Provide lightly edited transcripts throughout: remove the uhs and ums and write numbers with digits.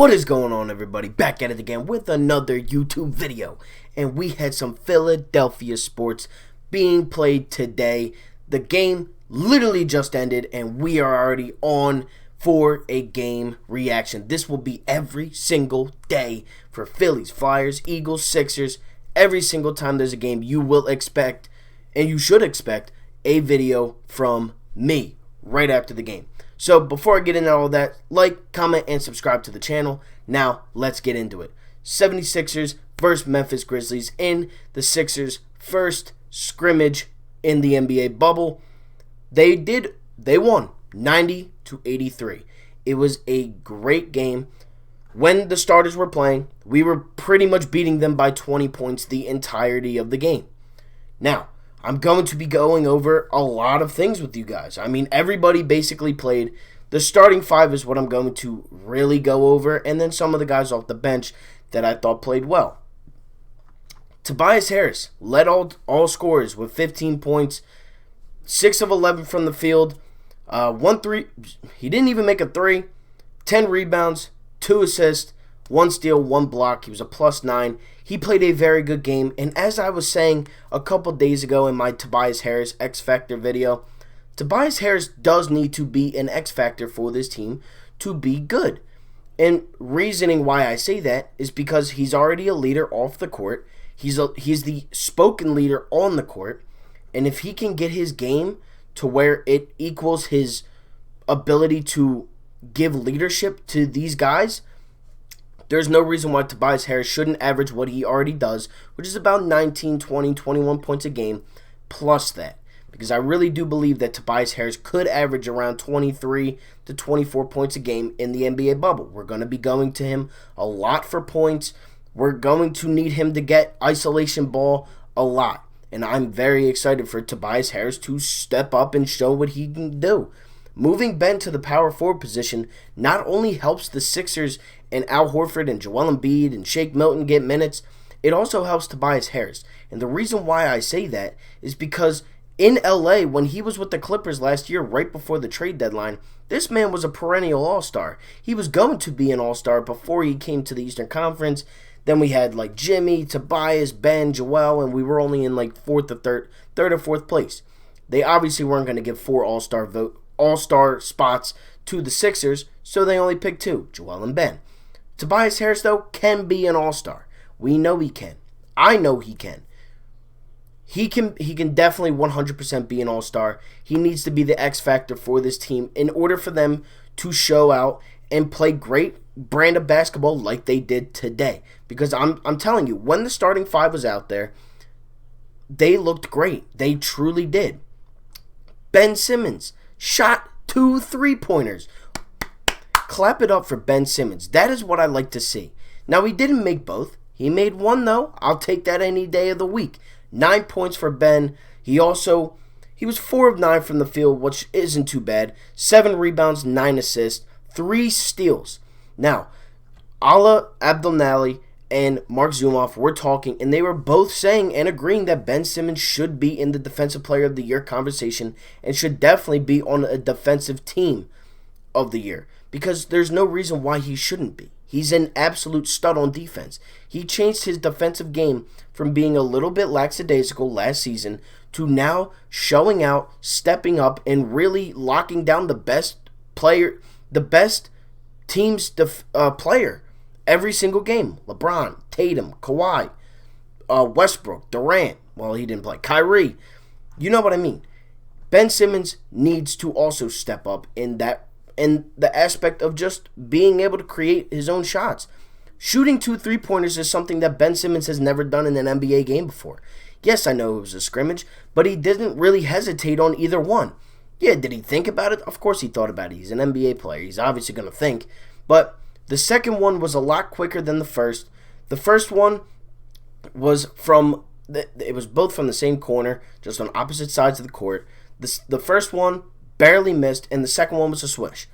What is going on, everybody? Back at it again with another YouTube video. And we had some Philadelphia sports being played today. The game literally just ended and we are already on for a game reaction. This will be every single day for Phillies, Flyers, Eagles, Sixers. Every single time there's a game, you will expect, and you should expect, a video from me right after the game. So before I get into all that, like, comment, and subscribe to the channel. Now, let's get into it. 76ers versus Memphis Grizzlies in the Sixers' first scrimmage in the NBA bubble. They won 90-83. It was a great game. When the starters were playing, we were pretty much beating them by 20 points the entirety of the game. Now, I'm going to be going over a lot of things with you guys. I mean, everybody basically played. The starting five is what I'm going to really go over, and then some of the guys off the bench that I thought played well. Tobias Harris led all scorers with 15 points, 6 of 11 from the field, 1 3. He didn't even make a 3, 10 rebounds, 2 assists, 1 steal, 1 block. He was a +9. He played a very good game, and as I was saying a couple days ago in my Tobias Harris X Factor video, Tobias Harris does need to be an X Factor for this team to be good. And reasoning why I say that is because he's already a leader off the court. He's the spoken leader on the court, and if he can get his game to where it equals his ability to give leadership to these guys, there's no reason why Tobias Harris shouldn't average what he already does, which is about 19, 20, 21 points a game, plus that. Because I really do believe that Tobias Harris could average around 23 to 24 points a game in the NBA bubble. We're going to be going to him a lot for points. We're going to need him to get isolation ball a lot. And I'm very excited for Tobias Harris to step up and show what he can do. Moving Ben to the power forward position not only helps the Sixers and Al Horford and Joel Embiid and Shake Milton get minutes, it also helps Tobias Harris. And the reason why I say that is because in LA, when he was with the Clippers last year, right before the trade deadline, this man was a perennial all-star. He was going to be an all-star before he came to the Eastern Conference. Then we had like Jimmy, Tobias, Ben, Joel, and we were only in like third or fourth place. They obviously weren't going to give 4 all-star spots to the Sixers, so they only picked 2, Joel and Ben. Tobias Harris, though, can be an all-star. We know he can. I know he can. He can definitely 100% be an all-star. He needs to be the X factor for this team in order for them to show out and play great brand of basketball like they did today. Because I'm telling you, when the starting five was out there, they looked great. They truly did. Ben Simmons shot 2 3-pointers. Clap it up for Ben Simmons. That is what I like to see. Now, he didn't make both. He made 1, though. I'll take that any day of the week. 9 points for Ben. He was 4 of 9 from the field, which isn't too bad. 7 rebounds, 9 assists, 3 steals. Now, Ala Abdelnaly and Mark Zumoff were talking, and they were both saying and agreeing that Ben Simmons should be in the Defensive Player of the Year conversation and should definitely be on a defensive team of the year, because there's no reason why he shouldn't be. He's an absolute stud on defense. He changed his defensive game from being a little bit lackadaisical last season to now showing out, stepping up, and really locking down the best team's player every single game. LeBron, Tatum, Kawhi, Westbrook, Durant. Well, he didn't play. Kyrie. You know what I mean. Ben Simmons needs to also step up in the aspect of just being able to create his own shots. Shooting 2 3-pointers is something that Ben Simmons has never done in an NBA game before. Yes, I know it was a scrimmage, but he didn't really hesitate on either one. Yeah, did he think about it? Of course he thought about it. He's an NBA player. He's obviously going to think. But the second one was a lot quicker than the first. The first one was it was both from the same corner, just on opposite sides of the court. The first one barely missed, and the second one was a swish.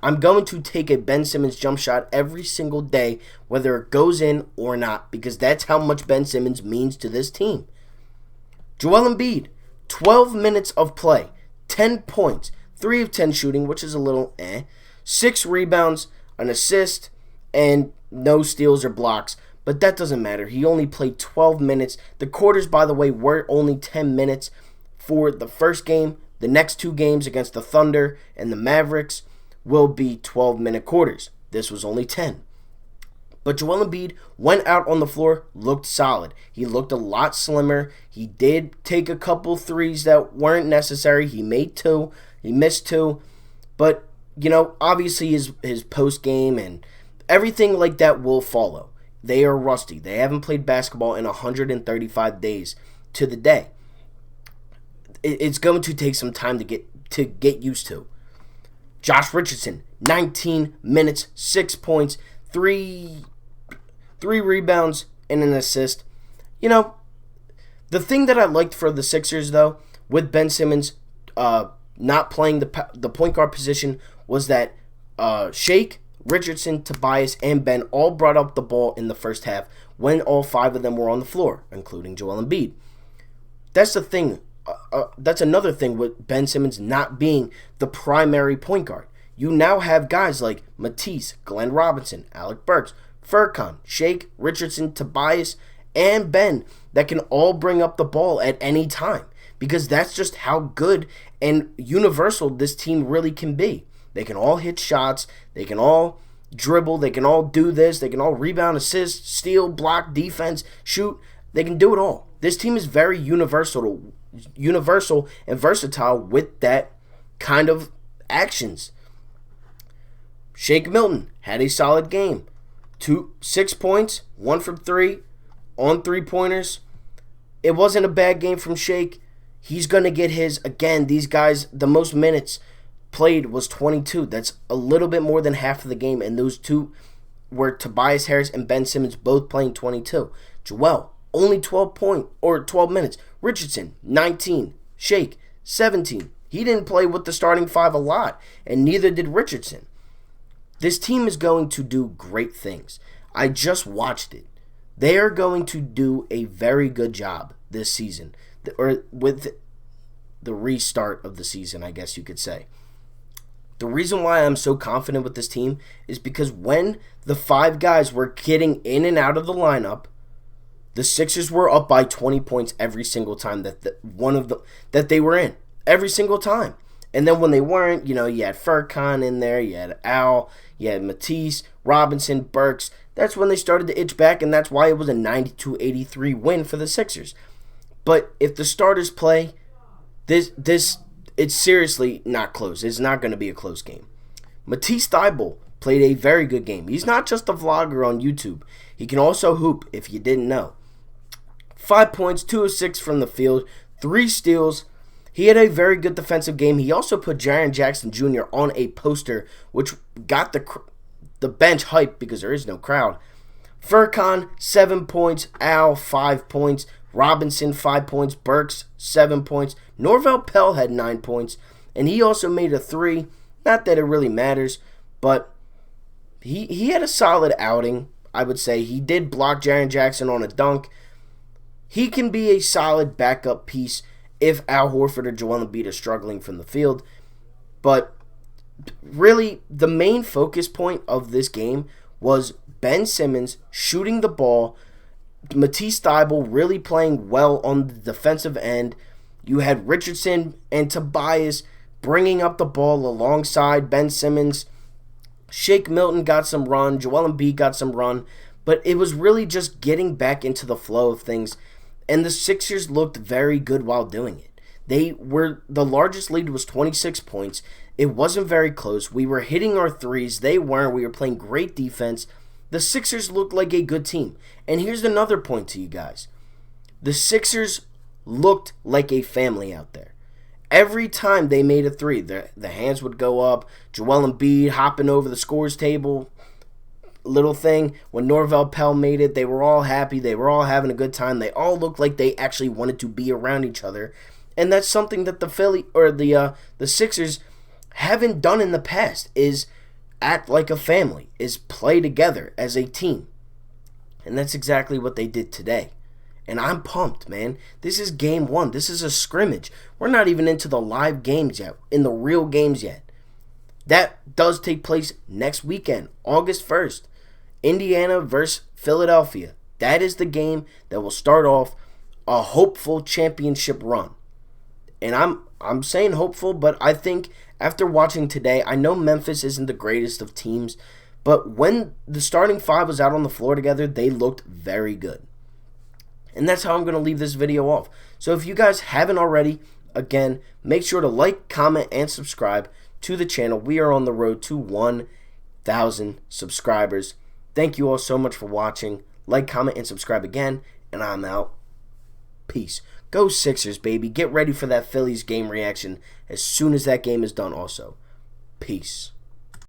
I'm going to take a Ben Simmons jump shot every single day, whether it goes in or not, because that's how much Ben Simmons means to this team. Joel Embiid, 12 minutes of play, 10 points, 3 of 10 shooting, which is a little 6 rebounds, an assist, and no steals or blocks. But that doesn't matter. He only played 12 minutes. The quarters, by the way, were only 10 minutes for the first game. The next two games against the Thunder and the Mavericks will be 12-minute quarters. This was only 10. But Joel Embiid went out on the floor, looked solid. He looked a lot slimmer. He did take a couple threes that weren't necessary. He made two. He missed two. But, obviously his post-game and everything like that will follow. They are rusty. They haven't played basketball in 135 days to the day. It's going to take some time to get used to. Josh Richardson, 19 minutes, 6 points, three rebounds, and an assist. The thing that I liked for the Sixers, though, with Ben Simmons not playing the point guard position, was that Shake, Richardson, Tobias, and Ben all brought up the ball in the first half when all five of them were on the floor, including Joel Embiid. That's the thing. That's another thing with Ben Simmons not being the primary point guard. You now have guys like Matisse, Glenn Robinson, Alec Burks, Furkan, Shake, Richardson, Tobias, and Ben that can all bring up the ball at any time, because that's just how good and universal this team really can be. They can all hit shots. They can all dribble. They can all do this. They can all rebound, assist, steal, block, defense, shoot. They can do it all. This team is very universal and versatile with that kind of actions. Shake Milton had a solid game. 6 points, 1 from 3 on 3-pointers. It wasn't a bad game from Shake. He's going to get his. Again, these guys, the most minutes played was 22. That's a little bit more than half of the game, and those two were Tobias Harris and Ben Simmons both playing 22. Joel, only 12 minutes. Richardson, 19. Shake, 17. He didn't play with the starting five a lot, and neither did Richardson. This team is going to do great things. I just watched it. They are going to do a very good job this season, or with the restart of the season, I guess you could say. The reason why I'm so confident with this team is because when the five guys were getting in and out of the lineup, the Sixers were up by 20 points every single time that they were in. Every single time. And then when they weren't, you had Furkan in there, you had Al, you had Matisse, Robinson, Burks. That's when they started to itch back, and that's why it was a 92-83 win for the Sixers. But if the starters play, it's seriously not close. It's not going to be a close game. Matisse Thybulle played a very good game. He's not just a vlogger on YouTube. He can also hoop, if you didn't know. 5 points, 2 of 6 from the field, 3 steals. He had a very good defensive game. He also put Jaren Jackson Jr. on a poster, which got the bench hype because there is no crowd. Furkan, 7 points. Al, 5 points. Robinson, 5 points. Burks, 7 points. Norvel Pell had 9 points, and he also made a 3. Not that it really matters, but he had a solid outing, I would say. He did block Jaren Jackson on a dunk. He can be a solid backup piece if Al Horford or Joel Embiid are struggling from the field. But really, the main focus point of this game was Ben Simmons shooting the ball, Matisse Thybulle really playing well on the defensive end. You had Richardson and Tobias bringing up the ball alongside Ben Simmons. Shake Milton got some run. Joel Embiid got some run. But it was really just getting back into the flow of things. And the Sixers looked very good while doing it. The largest lead was 26 points. It wasn't very close. We were hitting our threes. They weren't. We were playing great defense. The Sixers looked like a good team. And here's another point to you guys. The Sixers looked like a family out there. Every time they made a three, the hands would go up. Joel Embiid hopping over the scores table. Little thing. When Norvel Pell made it, they were all happy. They were all having a good time. They all looked like they actually wanted to be around each other. And that's something that the Sixers haven't done in the past, is act like a family, is play together as a team. And that's exactly what they did today. And I'm pumped, man. This is game 1. This is a scrimmage. We're not even into the live games yet, in the real games yet. That does take place next weekend, August 1st. Indiana versus Philadelphia. That is the game that will start off a hopeful championship run. And I'm saying hopeful, but I think after watching today, I know Memphis isn't the greatest of teams, but when the starting five was out on the floor together, they looked very good. And that's how I'm going to leave this video off. So if you guys haven't already, again, make sure to like, comment, and subscribe to the channel. We are on the road to 1,000 subscribers. Thank you all so much for watching. Like, comment, and subscribe again, and I'm out. Peace. Go Sixers, baby. Get ready for that Phillies game reaction as soon as that game is done also. Peace.